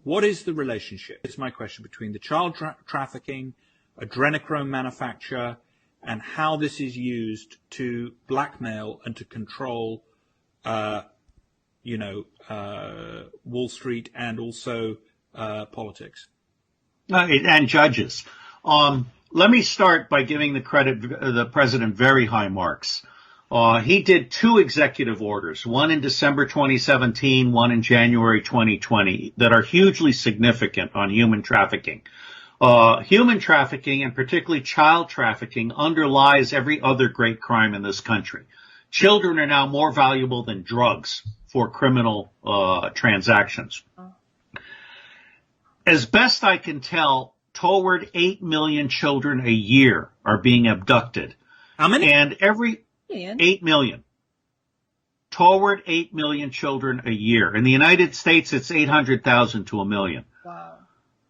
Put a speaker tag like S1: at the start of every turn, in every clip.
S1: What is the relationship? It's my question between the child trafficking, adrenochrome manufacture, and how this is used to blackmail and to control, Wall Street and also politics.
S2: And judges. Let me start by giving the president very high marks. He did 2 executive orders, one in December 2017, one in January 2020, that are hugely significant on human trafficking. Human trafficking, and particularly child trafficking, underlies every other great crime in this country. Children are now more valuable than drugs for criminal transactions. As best I can tell, toward 8 million children a year are being abducted.
S1: How many?
S2: And 8 million. Toward 8 million children a year. In the United States, it's 800,000 to 1 million.
S3: Wow.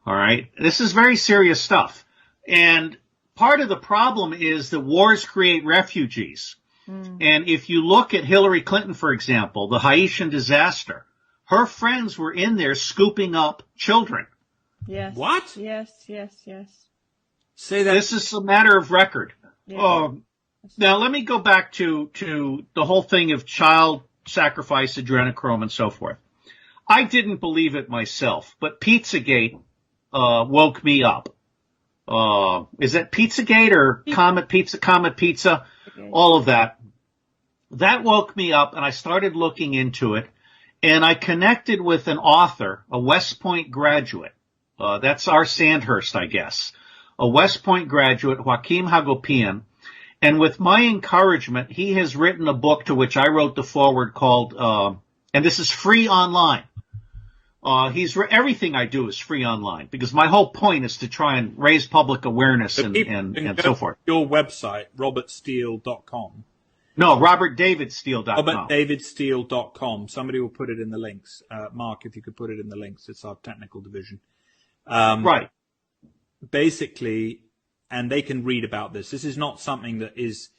S2: All right. This is very serious stuff. And part of the problem is that wars create refugees. And if you look at Hillary Clinton, for example, the Haitian disaster, her friends were in there scooping up children.
S3: Yes.
S1: What?
S3: Yes.
S1: Say that.
S2: This is a matter of record.
S3: Yeah.
S2: Now, let me go back to the whole thing of child sacrifice, adrenochrome, and so forth. I didn't believe it myself, but Pizzagate woke me up. Is that Pizzagate or Comet Pizza?
S3: Okay.
S2: All of that. That woke me up, and I started looking into it, and I connected with an author, a West Point graduate. That's our Sandhurst, I guess. A West Point graduate, Joaquim Hagopian. And with my encouragement, he has written a book to which I wrote the foreword called, and this is free online. Everything I do is free online because my whole point is to try and raise public awareness and so forth.
S1: Your website, robertsteele.com.
S2: No, robertdavidsteele.com.
S1: robertdavidsteele.com. Somebody will put it in the links. Mark, if you could put it in the links, it's our technical division.
S2: Right.
S1: Basically, and they can read about this. This is not something that is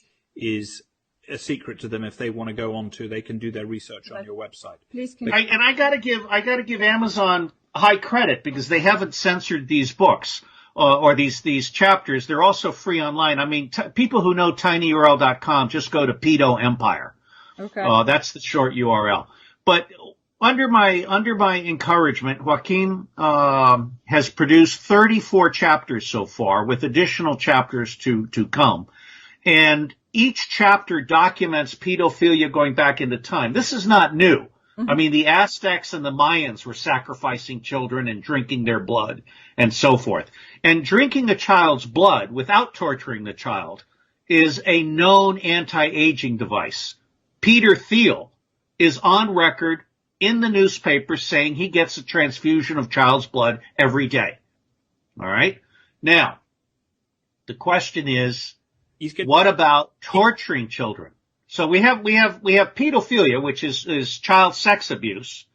S1: a secret to them. If they want to go on to, they can do their research on your website.
S3: Please
S2: I gotta give Amazon high credit because they haven't censored these books or these chapters. They're also free online. I mean, people who know tinyurl.com just go to Pedo Empire.
S3: Okay.
S2: That's the short URL. But under my encouragement, Joaquin has produced 34 chapters so far, with additional chapters to come. And each chapter documents pedophilia going back into time. This is not new. I mean, the Aztecs and the Mayans were sacrificing children and drinking their blood and so forth. And drinking a child's blood without torturing the child is a known anti-aging device. Peter Thiel is on record in the newspaper saying he gets a transfusion of child's blood every day. All right? Now, the question is, what about torturing children? So we have pedophilia, which is child sex abuse.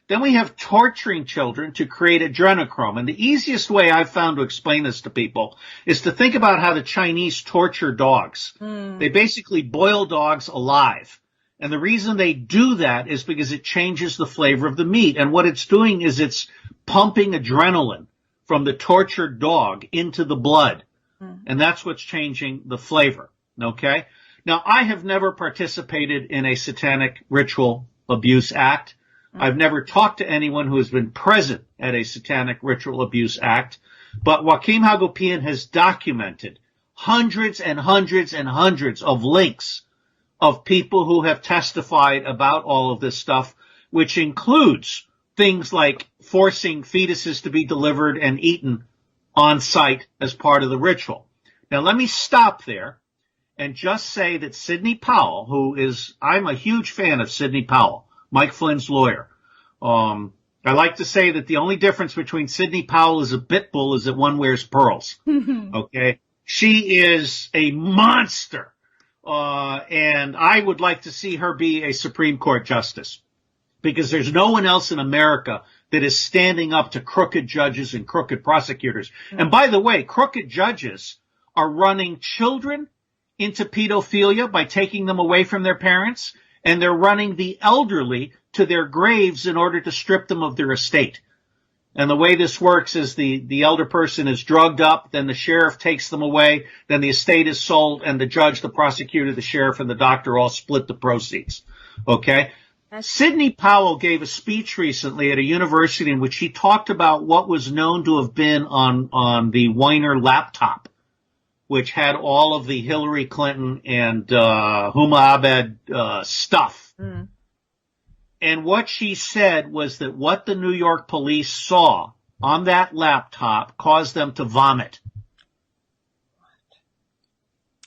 S2: Then we have torturing children to create adrenochrome. And the easiest way I've found to explain this to people is to think about how the Chinese torture dogs. They basically boil dogs alive. And the reason they do that is because it changes the flavor of the meat. And what it's doing is it's pumping adrenaline from the tortured dog into the blood. And that's what's changing the flavor. Okay? Now, I have never participated in a satanic ritual abuse act. I've never talked to anyone who has been present at a satanic ritual abuse act. But Joaquim Hagopian has documented hundreds and hundreds and hundreds of links of people who have testified about all of this stuff, which includes things like forcing fetuses to be delivered and eaten on site as part of the ritual. Now, let me stop there and just say that Sidney Powell, I'm a huge fan of Sidney Powell, Mike Flynn's lawyer. I like to say that the only difference between Sidney Powell as a pit bull is that one wears pearls. Okay? She is a monster. And I would like to see her be a Supreme Court justice because there's no one else in America that is standing up to crooked judges and crooked prosecutors. And by the way, crooked judges are running children into pedophilia by taking them away from their parents, and they're running the elderly to their graves in order to strip them of their estate. And the way this works is the elder person is drugged up, then the sheriff takes them away, then the estate is sold, and the judge, the prosecutor, the sheriff, and the doctor all split the proceeds. Okay? Sidney Powell gave a speech recently at a university in which he talked about what was known to have been on the Weiner laptop, which had all of the Hillary Clinton and Huma Abed stuff. Mm. And what she said was that what the New York police saw on that laptop caused them to vomit.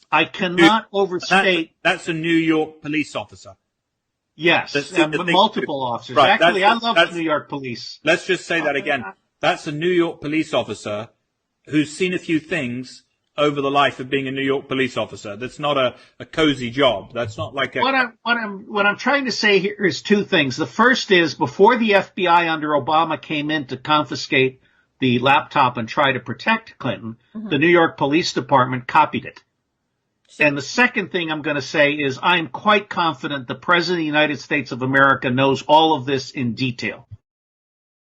S2: I cannot overstate.
S1: That's a New York police officer.
S2: Yes, multiple officers. Right, actually, I love the New York police.
S1: Let's just say that again. That's a New York police officer who's seen a few things over the life of being a New York police officer. That's not a cozy job. That's not like a...
S2: What I'm trying to say here is two things. The first is, before the FBI under Obama came in to confiscate the laptop and try to protect Clinton, the New York Police Department copied it. And the second thing I'm going to say is I am quite confident the President of the United States of America knows all of this in detail.